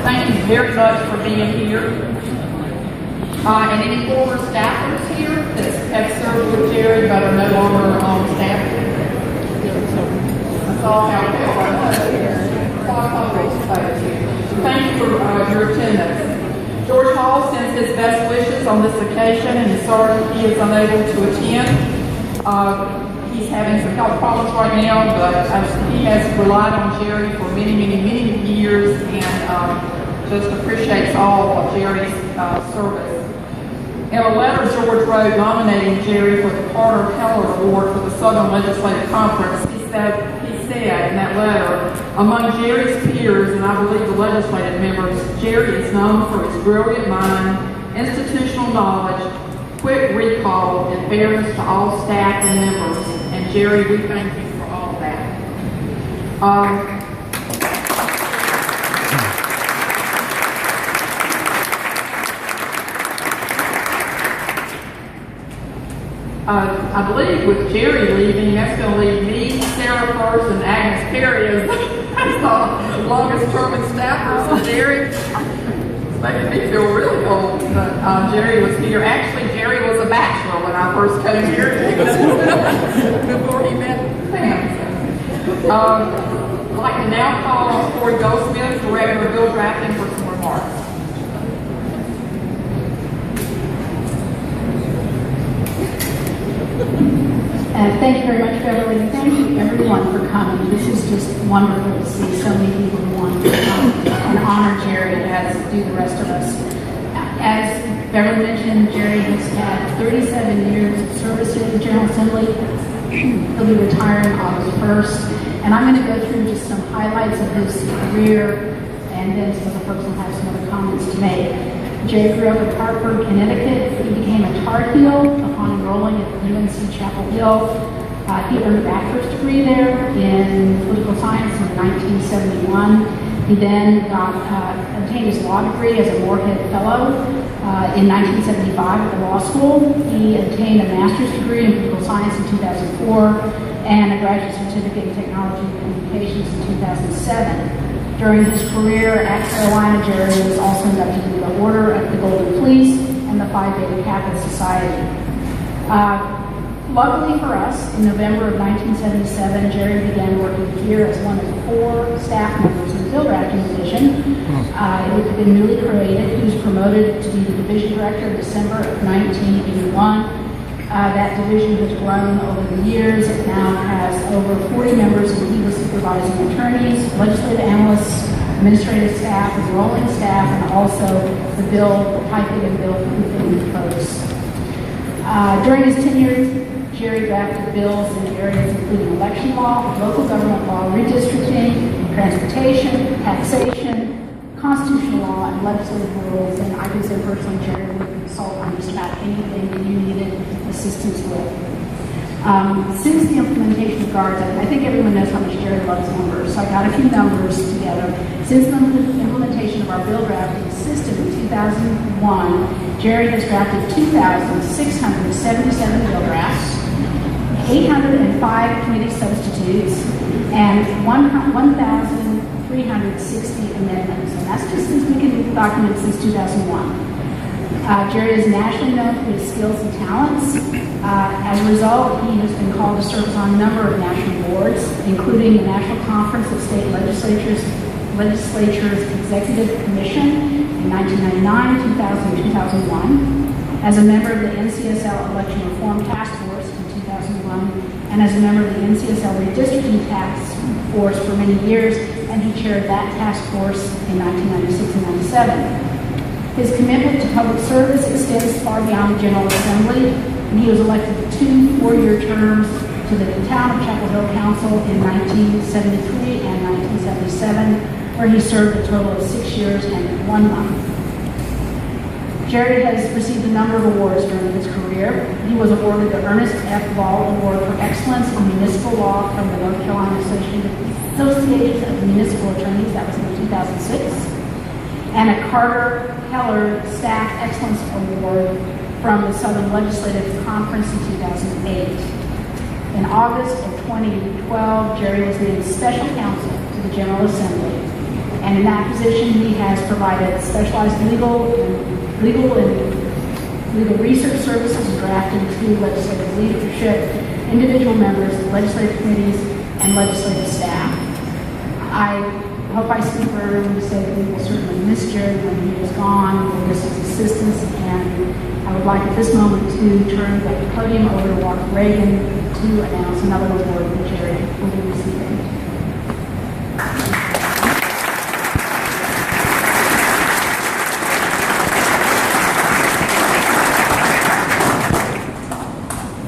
Thank you very much for being here. And any former staffers here that have served with Gerry but are no longer on staff? That's all how Thank you for your attendance. George Hall sends his best wishes on this occasion and is sorry he is unable to attend. He's having some health problems right now, but he has relied on Gerry for many, many, many years and just appreciates all of Gerry's service. In a letter George wrote nominating Gerry for the Carter Keller Award for the Southern Legislative Conference, he said in that letter, among Gerry's peers, and I believe the legislative members, Gerry is known for his brilliant mind, institutional knowledge, quick recall, and fairness to all staff and members. And Gerry, we thank you for all of that. I believe with Gerry leaving, that's going to leave me, Sarah first, and Agnes Perry as the longest term staffers. So Gerry, it's making me feel really old. But Gerry was here. Actually, Gerry was a bachelor when I first came here before he met Pam. I'd like to now call on Corey Goldsmith, Director of Bill Drafting, for some remarks. Thank you very much, Beverly. Thank you, everyone, for coming. This is just wonderful to see so many people who want to come and honor Gerry as do the rest of us. As Beverly mentioned, Gerry has had 37 years of service here at the General Assembly. He'll be retiring August 1st. And I'm going to go through just some highlights of his career, and then some other folks will have some other comments to make. Gerry grew up in Hartford, Connecticut. He became a Tar Heel upon enrolling at UNC Chapel Hill. He earned a bachelor's degree there in political science in 1971. He then obtained his law degree as a Moorhead Fellow in 1975 at the law school. He obtained a master's degree in political science in 2004 and a graduate certificate in technology and communications in 2007. During his career at Carolina, Gerry was also inducted into the Order of the Golden Fleece and the Phi Beta Kappa Society. Luckily for us, in November of 1977, Gerry began working here as one of 4 staff members in the bill drafting division. It had been newly created. He was promoted to be the division director in December of 1981. That division has grown over the years. It now has over 40 members, and he was supervising attorneys, legislative analysts, administrative staff, enrolling staff, and also the typing and bill proofing folks. During his tenure, Gerry drafted bills in areas including election law, local government law, redistricting, transportation, taxation, constitutional law, and legislative rules. And I can say personally, Gerry would consult on just about anything that you needed assistance with. Since the implementation of guards, I think everyone knows how much Gerry loves numbers, so I got a few numbers together. Since the implementation of our bill drafting system in 2001, Gerry has drafted 2,677 bill drafts, 805 committee substitutes, and 1,360 amendments. And that's just since we can document since 2001. Gerry is nationally known for his skills and talents. As a result, he has been called to serve on a number of national boards, including the National Conference of State Legislatures Executive Commission in 1999, 2000, and 2001, as a member of the NCSL Election Reform Task Force in 2001, and as a member of the NCSL Redistricting Task Force for many years, and he chaired that task force in 1996 and 97. His commitment to public service extends far beyond the General Assembly, and he was elected to 2 4-year terms to the Town of Chapel Hill Council in 1973 and 1977, where he served a total of 6 years and 1 month. Gerry has received a number of awards during his career. He was awarded the Ernest F. Ball Award for Excellence in Municipal Law from the North Carolina Association of Municipal Attorneys, that was in 2006, and a Carter Keller Staff Excellence Award from the Southern Legislative Conference in 2008. In August of 2012, Gerry was named Special Counsel to the General Assembly, And in that position, he has provided specialized legal research services, drafting to legislative leadership, individual members, legislative committees, and legislative staff. I hope I speak for everyone to say that we will certainly miss Gerry when he is gone. We'll miss his assistance, and I would like at this moment to turn the podium over to Walter Reagan to announce another award that Gerry will be receiving.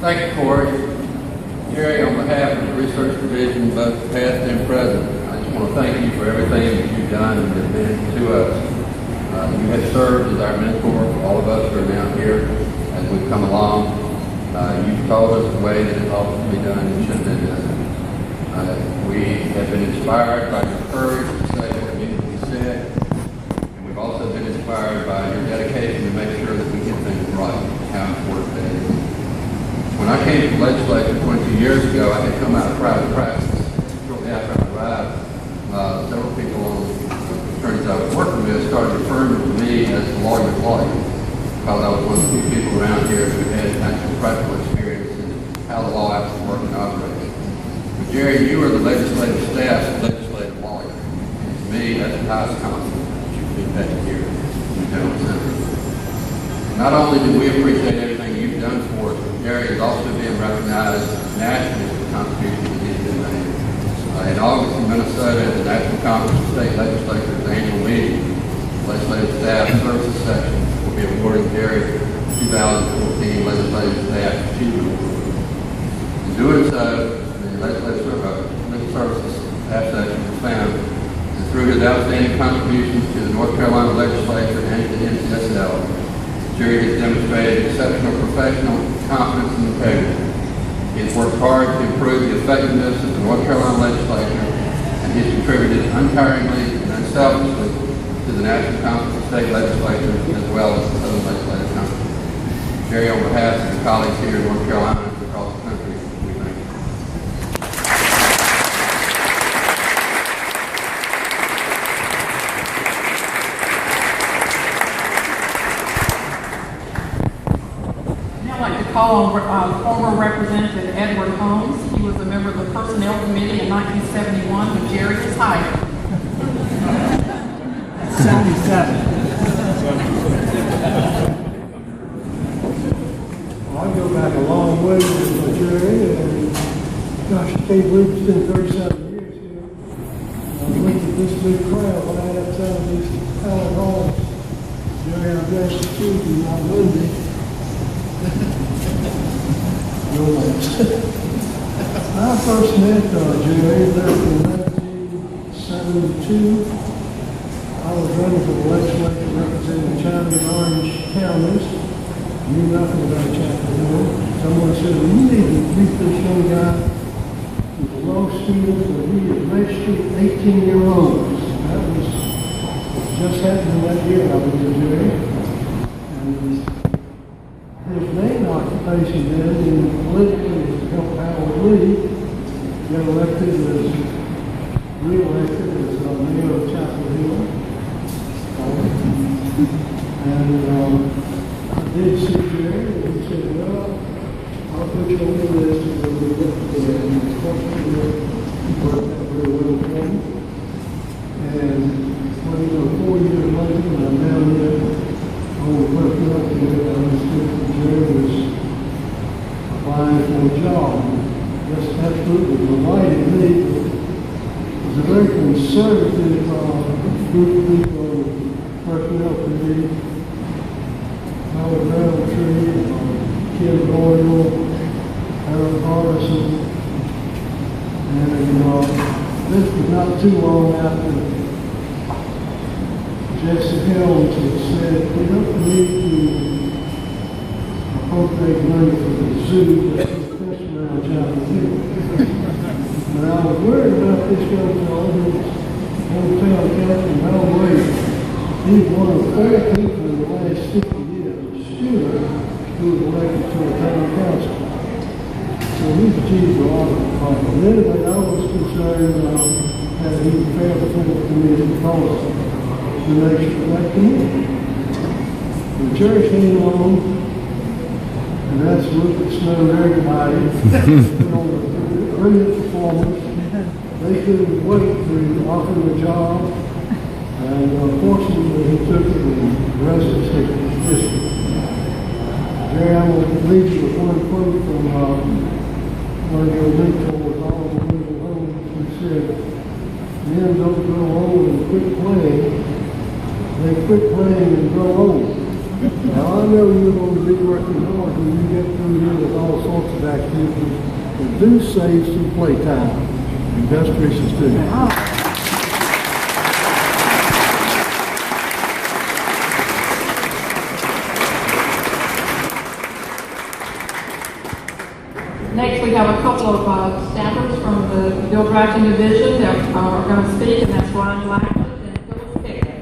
Thank you, Corey. Gerry, on behalf of the Research Division, both past and present, I just want to thank you for everything that you've done and have been to us. You have served as our mentor for all of us who are now here as we've come along. You've told us the way that it ought to be done and should have been done. We have been inspired by your courage to say what needed to be said, and we've also been inspired by your dedication to make sure that we get things right, how important that is. When I came to the legislature 22 years ago, I had come out of private practice. Shortly after I arrived, several people on the attorneys I was working with started referring to me as the lawyer's lawyer, because I was one of the few people around here who had actual practical experience in how the law actually works and operates. But Gerry, you are the legislative staff's legislative lawyer. And to me, that's the highest compliment that you can take here in the General Assembly. Not only do we appreciate everything you've done for us, but Gerry is also being recognized nationally for the contributions that he's been made. In August in Minnesota, at the National Conference of State Legislatures annual meeting, the Legislative Staff Services section will be awarding Gerry 2014 Legislative Staff Achievement Award. In doing so, the Legislative Services Staff section was found that through his outstanding contributions to the North Carolina Legislature and to the NCSL, Gerry has demonstrated exceptional professional competence and integrity. He has worked hard to improve the effectiveness of the North Carolina legislature, and he has contributed untiringly and unselfishly to the National Conference of State Legislatures as well as the Southern Legislative Conference. Gerry, on behalf of your colleagues here in North Carolina and across the country, we thank you. Call on former Representative Edward Holmes. He was a member of the Personnel Committee in 1971 when Gerry was hired. 77. Well, I go back a long way with Gerry, and gosh, I can't believe it's been 37 years here. I looked at this big crowd when I had some of these Howard Halls. Gerry, I'm glad to see you on Monday. I first met Gerry back in 1972. I was running for the legislature representing China and Orange counties. Knew nothing about Chapel Hill. Someone said, well, you need to meet this young guy with a law student, and he is registered 18-year-olds. That was just happening that year I was in Gerry. And his main occupation then in politically is to help Howard Lee get elected as re-elected as mayor of Chapel Hill. And I did see Gerry, and he said, well, I'll put you on the list and we'll be looking for it. And of course, he worked out very well for me. And 4 years later, when I'm down here, personnel committee, I understood that Gerry was applying for a job. Just absolutely delighted me. It was a very conservative group of people on the personnel committee. Howard Roundtree, Kim Doyle, Harold Hardison, and this was not too long after Jesse Helms had said, we don't need to appropriate money for the zoo, but it's around Chapel Hill. But I was worried about this young fellow who was hometown captain, Raleigh. He's one of 4 people in the last 50 years, a student, who was elected to a town council. So he's achieved a lot of problems. Anyway, I was concerned that he failed to fill the committee because the nation elected him. The Gerry came along, and that's look at Snow and everybody. Put on a brilliant performance. They couldn't wait to offer him a job, and unfortunately he took it, and the rest is history. Gerry, I'm going to leave you with one quote from one of your mentors, Oliver Wendell Holmes, who said, "Men don't grow old and quit playing, they quit playing and grow old." Now I know you're going to be working hard when you get through here with all sorts of activities, but do save some playtime. And best wishes to you. Next, we have a couple of staffers from the bill drafting division that are going to speak, and that's Ron Blackwood and Phyllis Pickett.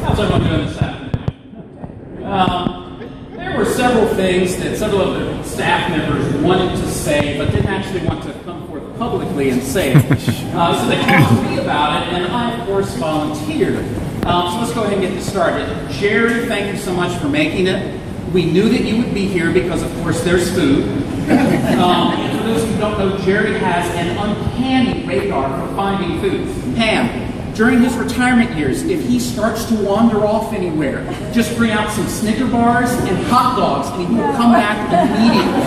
How's everyone doing this afternoon? There were several things that several of the staff members wanted to say, but didn't actually want to come forth publicly and say it. So they talked to me about it, and I, of course, volunteered. So let's go ahead and get this started. Gerry, thank you so much for making it. We knew that you would be here because, of course, there's food. For those who don't know, Gerry has an uncanny radar for finding food. Pam, during his retirement years, if he starts to wander off anywhere, just bring out some Snicker bars and hot dogs, and he will come back immediately.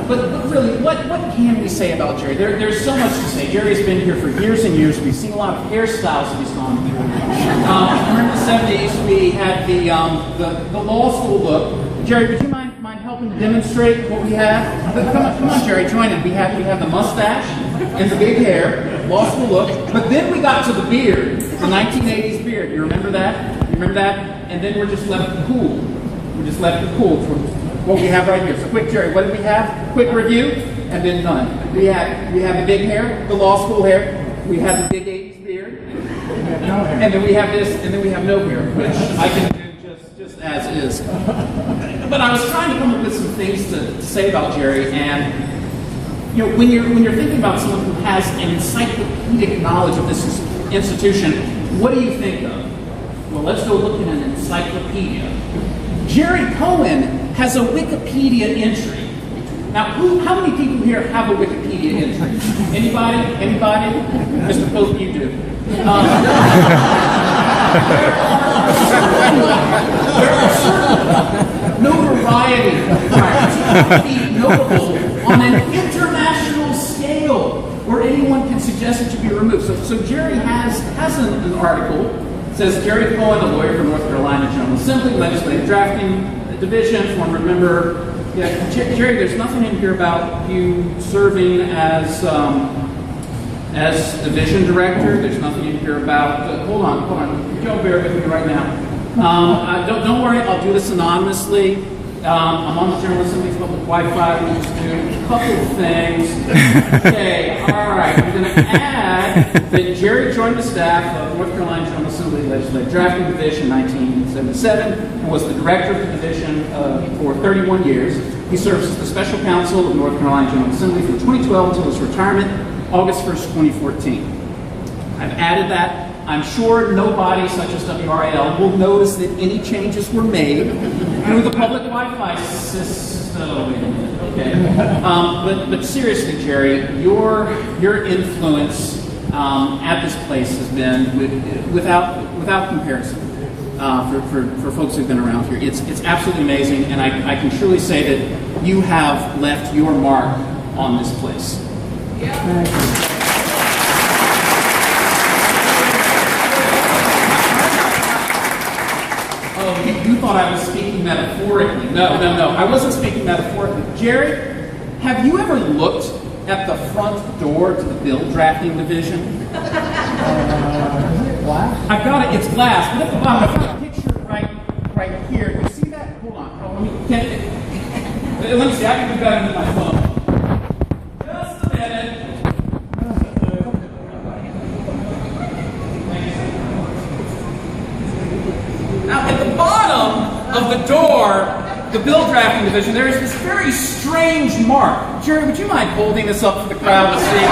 But really, what can we say about Gerry? There's so much to say. Gerry's been here for years and years. We've seen a lot of hairstyles that he's gone through. Remember the 70s, we had the law school look. Gerry, would you mind helping to demonstrate what we have? Come on, Gerry, join in. We have the mustache and the big hair, law school look. But then we got to the beard, the 1980s beard. You remember that? You remember that? And then we're just left with cool. We're just left with cool for what we have right here. So quick, Gerry, what did we have? Quick review, and then done. We have the big hair, the law school hair. We have the big 80s beard. And then we have this, and then we have no hair, which I can do just as is. But I was trying to come up with some things to say about Gerry, and you know, when you're thinking about someone who has an encyclopedic knowledge of this institution, what do you think of? Well, let's go look at an encyclopedia. Gerry Cohen has a Wikipedia entry. Now, how many people here have a Wikipedia entry? Anybody? Anybody? Mr. Pope, you do. There are certain notoriety requirements to be notable on an international scale where anyone can suggest it to be removed. So Gerry has an article. It says, Gerry Cohen, a lawyer from North Carolina General Assembly, Legislative Drafting Division, former member. Yeah, Gerry, there's nothing in here about you serving as division director. There's nothing in here about. Hold on. Don't bear with me right now. Don't worry. I'll do this anonymously. I'm on the General Assembly's public Wi-Fi. We'll just do a couple of things. Okay. All right. I'm going to add that Gerry joined the staff of North Carolina General Assembly Legislative Drafting Division in 1977 and was the director of the division for 31 years. He serves as the special counsel of North Carolina General Assembly from 2012 until his retirement, August 1st, 2014. I've added that. I'm sure nobody such as WRAL will notice that any changes were made through the public Wi-Fi system. Okay. But seriously, Gerry, your influence at this place has been without comparison for folks who've been around here. It's absolutely amazing, and I can truly say that you have left your mark on this place. Thank you. Oh, you thought I was speaking metaphorically. No. I wasn't speaking metaphorically. Gerry, have you ever looked at the front door to the bill drafting division? Is it glass? I've got it. It's glass. But at the bottom, I've got a picture right here. You see that? Hold on. Let me see. I can do that with my phone. Just a minute. Now, at the bottom of the door, the bill drafting division, there is this very strange mark. Gerry, would you mind holding this up for the crowd to see?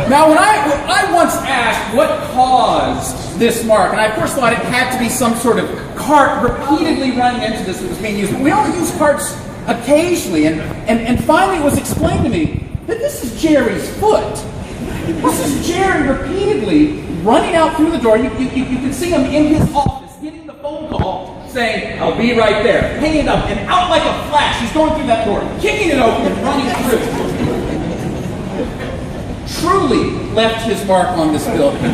Now, when I once asked what caused this mark, and I of course thought it had to be some sort of cart repeatedly running into this that was being used, but we only use carts occasionally, and finally it was explained to me that this is Gerry's foot. This is Gerry repeatedly running out through the door. You can see him in his office getting the phone call saying, "I'll be right there," hanging up, and out like a flash, he's going through that door, kicking it open and running through. Truly left his mark on this building. If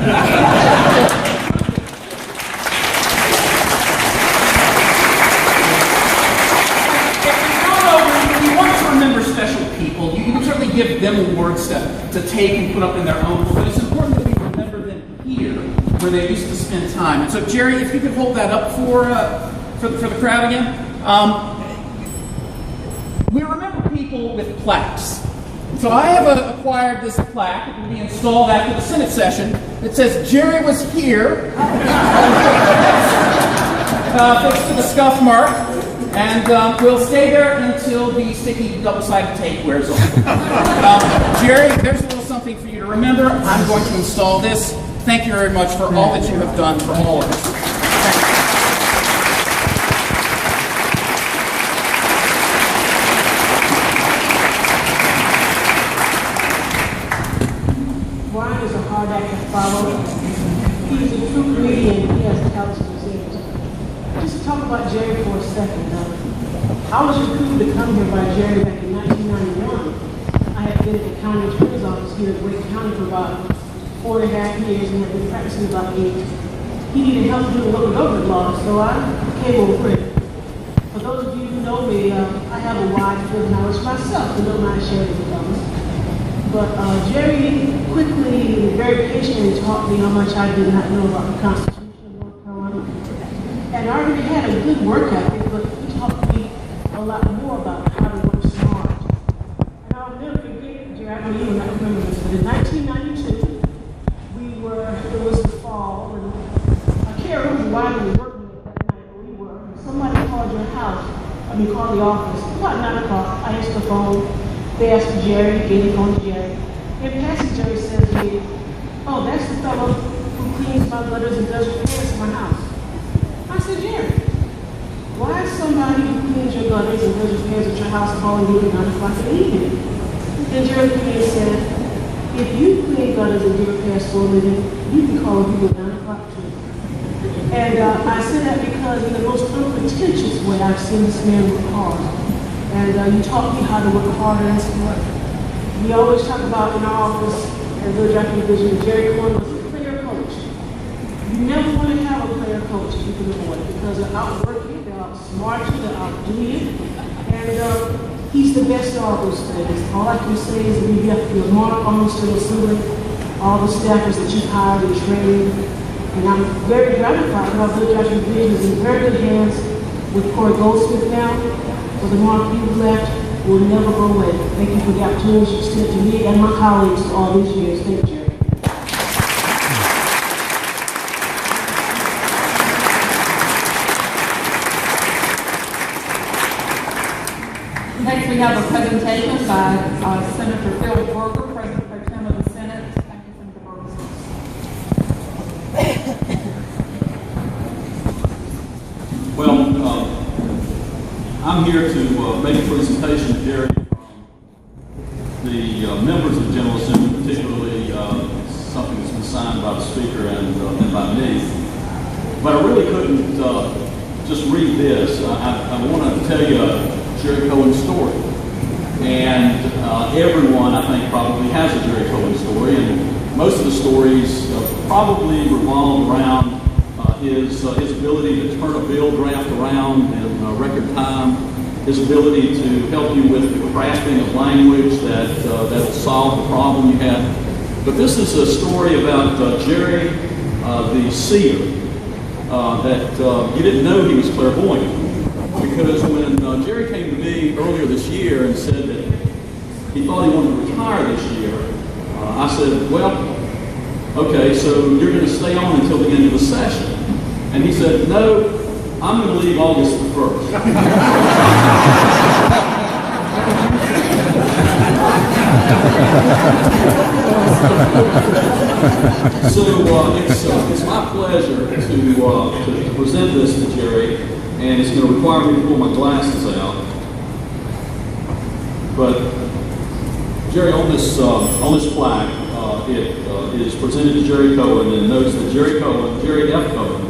you want to remember special people, you can certainly give them awards to take and put up in their own book, but it's important that we remember them here, where they used to spend time. And so, Gerry, if you could hold that up for the crowd again. We remember people with plaques. So I have acquired this plaque. It will be installed after the Senate session. It says, "Gerry was here," fixed to the scuff mark, and we'll stay there until the sticky double-sided tape wears off. Gerry, there's a little something for you to remember. I'm going to install this. Thank you very much for all that you have done for all of us. Brian is a hard act to follow. He's a true comedian. He has talents to sing. Just talk about Gerry for a second. I was recruited to come here by Gerry back in 1991. I had been at the county attorney's office here at Wake County for about 4.5 years and had been practicing about 8. He needed help doing local government law, so I came over it. For those of you who know me, I have a wide field of knowledge myself, and don't mind sharing with others. But Gerry quickly and very patiently taught me how much I did not know about the Constitution of North Carolina. And I already had a good work ethic, but he taught me a lot more about how to work smart. And I'll never forget, Gerry, I know you will not remember this, but in 1992, it was the fall, and I can't remember why we were working that night, but we were. Somebody called your house, called the office, about 9 o'clock. I answered the phone. They asked Gerry, gave the phone to Gerry. In passing, Gerry said to me, "Oh, that's the fellow who cleans my gutters and does repairs in my house." I said, "Gerry, why is somebody who cleans your gutters and does repairs at your house calling you at 9 o'clock in the evening?" And Gerry looked at me and said, "If you clean gutters and do repairs for a living, you can call people at 9 o'clock too." And I said that because in the most unpretentious way, I've seen this man work hard. And you taught me how to work harder and smart. We always talk about in our office at the Village Division, Gerry Cohen was a player coach. You never want to have a player coach if you can avoid it, because they'll outwork you, they'll outsmart you, they'll outdo you. And he's the best at all those things. All I can say is that we have to be a mark almost to the ceiling, all the staffers that you've hired and trained. And I'm very gratified that our Village Division is in very good hands with Corey Goldsmith now. So the mark you've left will never go away. Thank you for the opportunity to extend to me and my colleagues all these years. Thank you, Gerry. Next, we have a presentation by Senator Phil Berger, President Pro Tem of the Senate. Thank you, Senator Berger. Well, I'm here to make a presentation to Gerry from the members of the General Assembly, particularly something that's been signed by the Speaker and by me. But I really couldn't just read this. I want to tell you Gerry Cohen's story. And everyone, I think, probably has a Gerry Cohen story. And most of the stories probably revolve around his ability to turn a bill draft around in record time, his ability to help you with the crafting of language that'll solve the problem you have. But this is a story about Gerry, the seer, that you didn't know he was clairvoyant. Because when Gerry came to me earlier this year and said that he thought he wanted to retire this year, I said, "Well, okay, so you're going to stay on until the end of the session." And he said, "No, I'm going to leave August the 1st. So it's my pleasure to present this to Gerry, and it's going to require me to pull my glasses out. But Gerry, on this plaque, it is presented to Gerry Cohen, and notes that Gerry F. Cohen,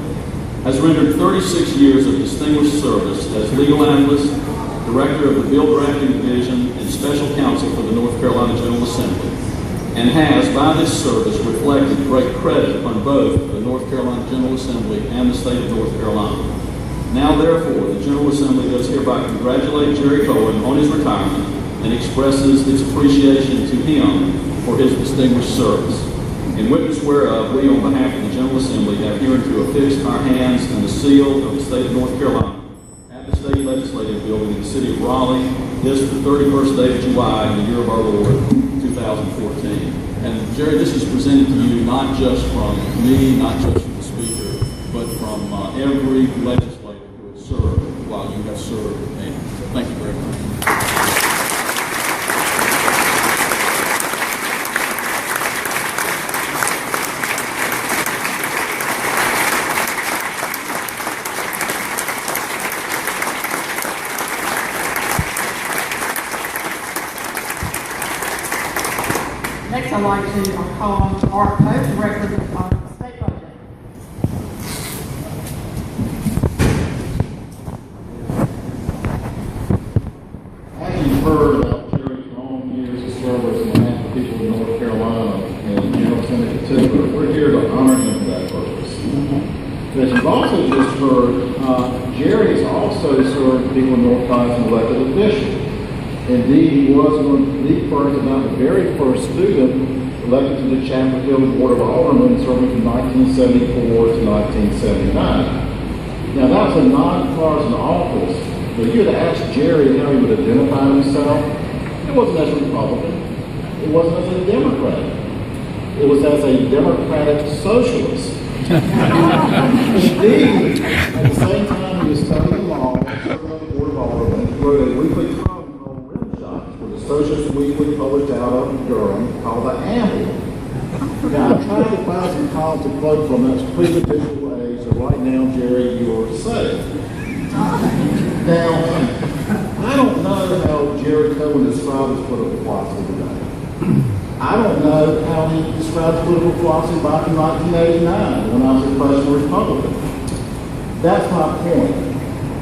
has rendered 36 years of distinguished service as legal analyst, director of the Bill Drafting Division, and special counsel for the North Carolina General Assembly, and has, by this service, reflected great credit upon both the North Carolina General Assembly and the state of North Carolina. Now, therefore, the General Assembly does hereby congratulate Gerry Cohen on his retirement and expresses its appreciation to him for his distinguished service. In witness whereof, we, on behalf of the General Assembly, have hereunto affixed our hands and the seal of the state of North Carolina at the State Legislative Building in the city of Raleigh, this the 31st day of July in the year of our Lord, 2014. And Gerry, this is presented to you not just from me, not just from the Speaker, but from every legislator who has served while you have served with me. Thank you very much. Next, I'd like to call on Art Pope, Director of the State Budget. As you've heard about Gerry's long years of service on behalf of people in North Carolina and General Assembly in particular, we're here to honor him for that purpose. As you've also just heard, Gerry has also served people in North Carolina as an elected official. Indeed, he was one of the first, if not the very first student elected to the Chapel Board of Aldermen, serving from 1974 to 1979. Now, that was a nonpartisan office, but if you had asked Gerry how he would identify himself, it wasn't as a Republican, it wasn't as a Democrat, it was as a Democratic socialist. Indeed, at the same time he was studying law, serving on the Board of Aldermen, he wrote a weekly column the Socialist Weekly published out of Durham called The Amble. Now, I tried to find some columns to quote from that's pre-digital age, so right now, Gerry, you are safe. Now, I don't know how Gerry Cohen described his political philosophy today. I don't know how he described political philosophy back in 1989 when I was a freshman Republican. That's my point.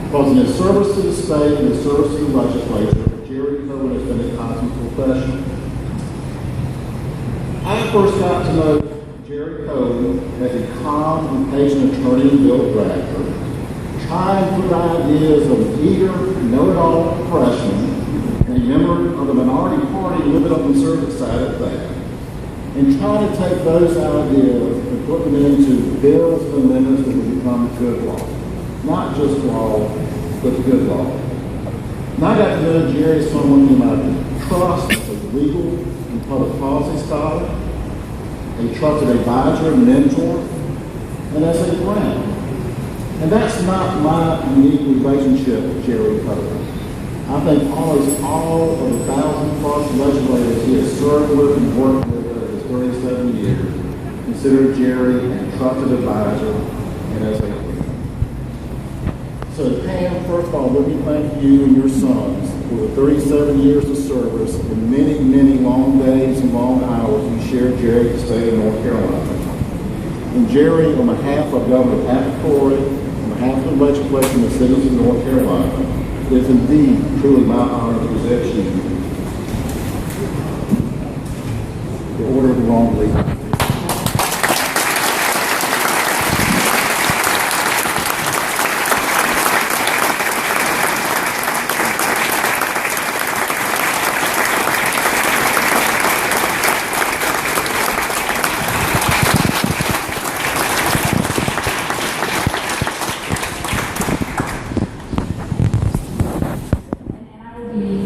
Because in his service to the state and his service to the legislature, Gerry Cohen has been a consummate professional. I first got to know Gerry Cohen as a calm and patient attorney and bill drafter, trying to put ideas of an eager, know-it-all freshman and a member of the minority party living on the conservative side of that, and trying to take those ideas and put them into bills and amendments that would become good law. Not just law, but good law. And I got to know Gerry as someone whom I could trust as a legal and public policy scholar, a trusted advisor and mentor, and as a friend. And that's not my unique relationship with Gerry Cohen. I think all of the 1,000+ legislators he has served with and worked with over his 37 years consider Gerry a trusted advisor and as a friend. So Pam, first of all, let me thank you and your sons for the 37 years of service and many, many long days and long hours you shared Gerry at the state of North Carolina. And Gerry, on behalf of Governor Patrick Cory, on behalf of the legislature and the citizens of North Carolina, it is indeed truly my honor to present you the Order of the Long Leader.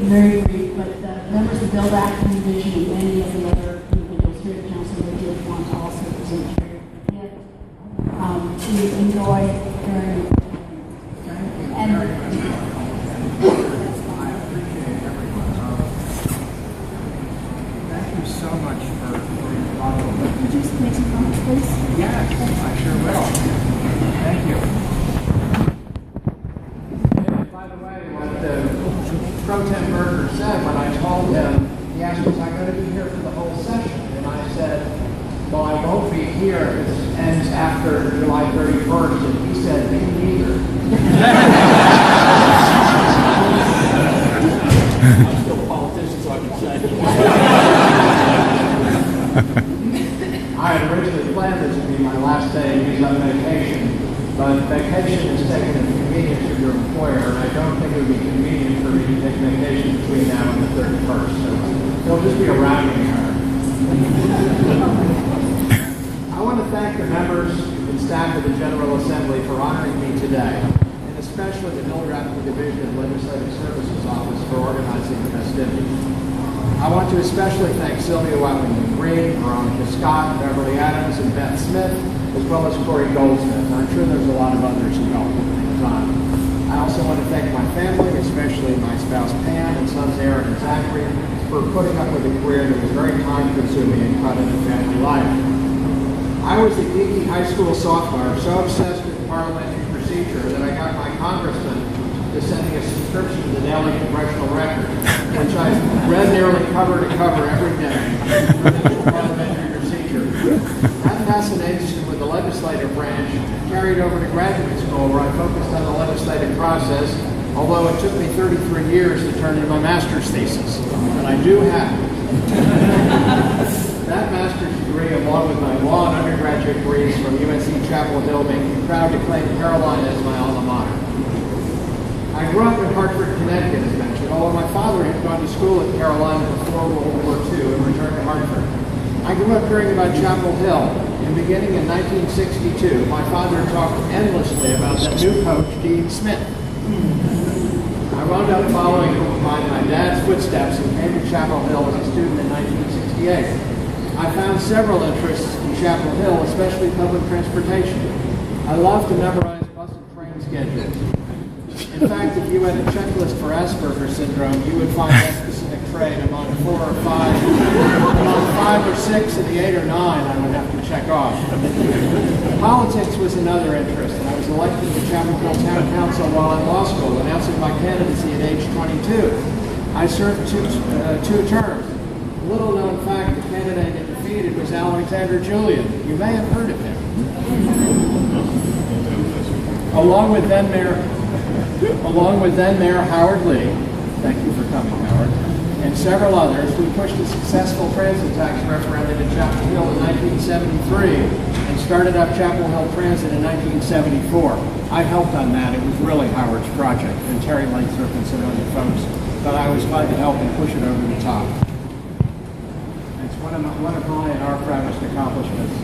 Very brief, but the members of the Bill Drafting Division and many of the other individuals here at the council that did want to also present your gift to enjoy during and just make some comments, please? Yeah, I sure will. Thank you. And by the way, what Pro Tem Berger said when I told him, he asked me, "Is I going to be here for the whole session?" And I said, "Well, I won't be here. It ends after July 31st." And he said, "Me neither." I'm still a politician, so I can say. I had originally planned this to be my last day of use on vacation, but vacation is taken at the convenience of your employer, and I don't think it would be convenient for me to take vacation between now and the 31st. So it'll just be a rounding error. I want to thank the members and staff of the General Assembly for honoring me today, and especially the Bill Drafting Division of Legislative Services Office for organizing the festivities. I want to especially thank Sylvia Watlington Green, Veronica Scott, Beverly Adams, and Beth Smith, as well as Corey Goldsmith. I'm sure there's a lot of others who helped at the time. I also want to thank my family, especially my spouse Pam and sons Aaron and Zachary, for putting up with a career that was very time-consuming and cut into family life. I was a geeky high school sophomore, so obsessed with parliamentary procedure that I got my congressman to send me a subscription to the Daily Congressional Record, which I read nearly cover to cover every day for parliamentary procedure. That fascination with the legislative branch carried over to graduate school, where I focused on the legislative process, although it took me 33 years to turn in my master's thesis. And I do have it. That master's degree, along with my law and undergraduate degrees from UNC Chapel Hill, make me proud to claim Carolina as my alma mater. I grew up in Hartford, Connecticut, as mentioned, although my father had gone to school at Carolina before World War II and returned to Hartford. I grew up hearing about Chapel Hill, and beginning in 1962, my father talked endlessly about that new coach, Dean Smith. I wound up following my dad's footsteps and came to Chapel Hill as a student in 1968. I found several interests in Chapel Hill, especially public transportation. I love to memorize bus and train schedules. In fact, if you had a checklist for Asperger's syndrome, you would find that specific trait among 4 or 5, among 5 or 6 of the 8 or 9 I would have to check off. Politics was another interest, and I was elected to Chapel Hill Town Council while in law school, announcing my candidacy at age 22. I served two terms. A little known fact, the candidate it defeated was Alexander Julian. You may have heard of him. Along with then Mayor Howard Lee, thank you for coming, Howard, and several others, we pushed a successful transit tax referendum in Chapel Hill in 1973 and started up Chapel Hill Transit in 1974. I helped on that. It was really Howard's project, and Terry Lathrop and some other folks, but I was glad to help him push it over the top. It's one of my and our proudest accomplishments.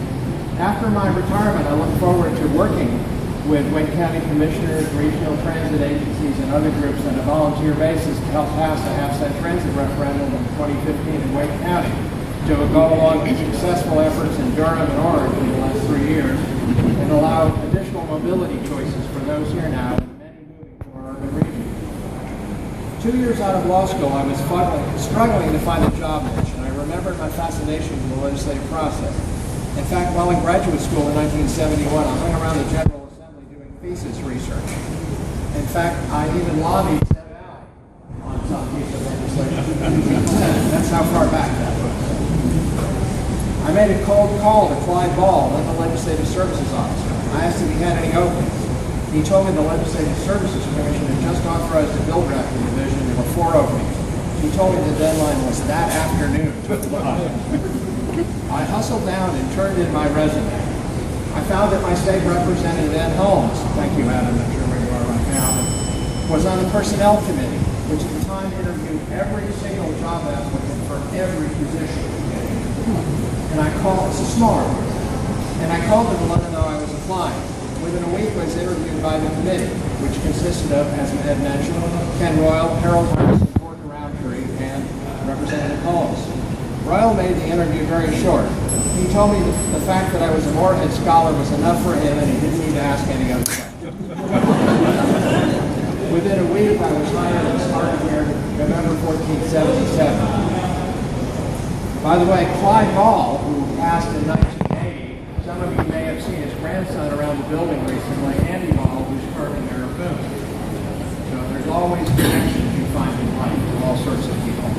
After my retirement, I look forward to working with Wake County commissioners, regional transit agencies, and other groups on a volunteer basis to help pass a half-cent transit referendum in 2015 in Wake County, to go along with successful efforts in Durham and Orange in the last 3 years, and allow additional mobility choices for those here now and many moving to our urban region. 2 years out of law school, I was struggling to find a job niche, and I remembered my fascination with the legislative process. In fact, while in graduate school in 1971, I hung around the General thesis research. In fact, I even lobbied Seven Alley on some piece of legislation. That's how far back that was. I made a cold call to Clyde Ball, then the Legislative Services Officer. I asked if he had any openings. He told me the Legislative Services Commission had just authorized a bill drafting division. There were 4 openings. He told me the deadline was that afternoon. I hustled down and turned in my resume. I found that my state representative, Ed Holmes, thank you, Adam, I'm sure where you are right now, was on the Personnel Committee, which at the time interviewed every single job applicant for every position. And I called, it's a small one, and I called them to let them know I was applying. Within a week, I was interviewed by the committee, which consisted of, as Ed mentioned, Ken Royal, Harold Harrison, Gordon Roundtree, and Representative Holmes. Royal made the interview very short. He told me the fact that I was a Moorhead scholar was enough for him, and he didn't need to ask any other questions. Within a week, I was hired and started here November 14, 1977. By the way, Clyde Ball, who passed in 1980, some of you may have seen his grandson around the building recently, Andy Hall, who's carving their booth. So there's always connections you find in life with all sorts of people.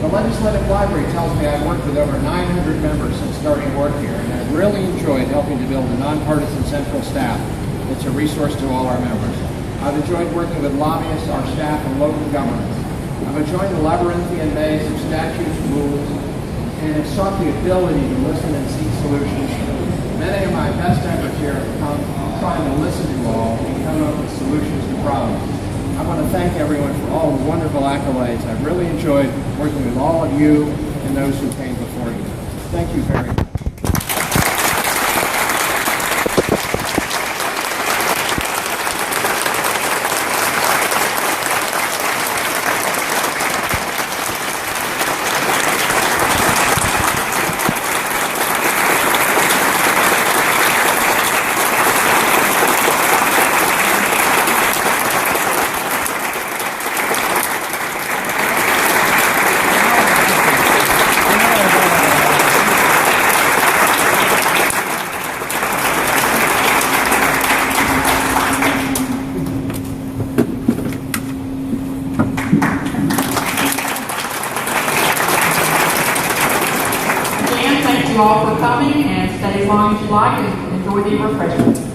The Legislative Library tells me I've worked with over 900 members since starting work here, and I've really enjoyed helping to build a nonpartisan central staff that's a resource to all our members. I've enjoyed working with lobbyists, our staff, and local governments. I've enjoyed the labyrinthian maze of statutes, rules, and have sought the ability to listen and seek solutions. Many of my best efforts here have come trying to listen to all and come up with solutions to problems. I want to thank everyone for all the wonderful accolades. I've really enjoyed working with all of you and those who came before you. Thank you very much. Again, thank you all for coming, and stay as long as you like and enjoy the refreshments.